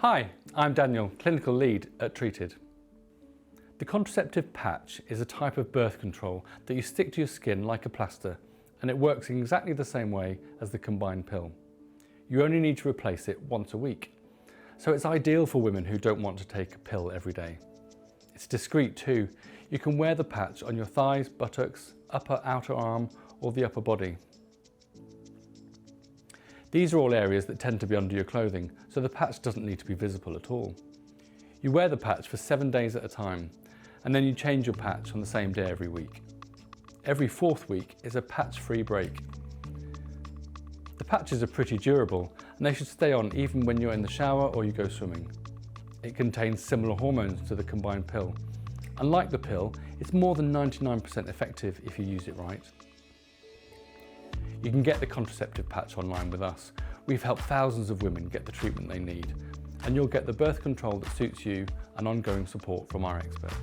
Hi, I'm Daniel, Clinical Lead at Treated. The contraceptive patch is a type of birth control that you stick to your skin like a plaster, and it works in exactly the same way as the combined pill. You only need to replace it once a week. So it's ideal for women who don't want to take a pill every day. It's discreet too. You can wear the patch on your thighs, buttocks, upper outer arm or the upper body. These are all areas that tend to be under your clothing, so the patch doesn't need to be visible at all. You wear the patch for 7 days at a time, and then you change your patch on the same day every week. Every 4th week is a patch-free break. The patches are pretty durable, and they should stay on even when you're in the shower or you go swimming. It contains similar hormones to the combined pill. Unlike the pill, it's more than 99% effective if you use it right. You can get the contraceptive patch online with us. We've helped thousands of women get the treatment they need, and you'll get the birth control that suits you and ongoing support from our experts.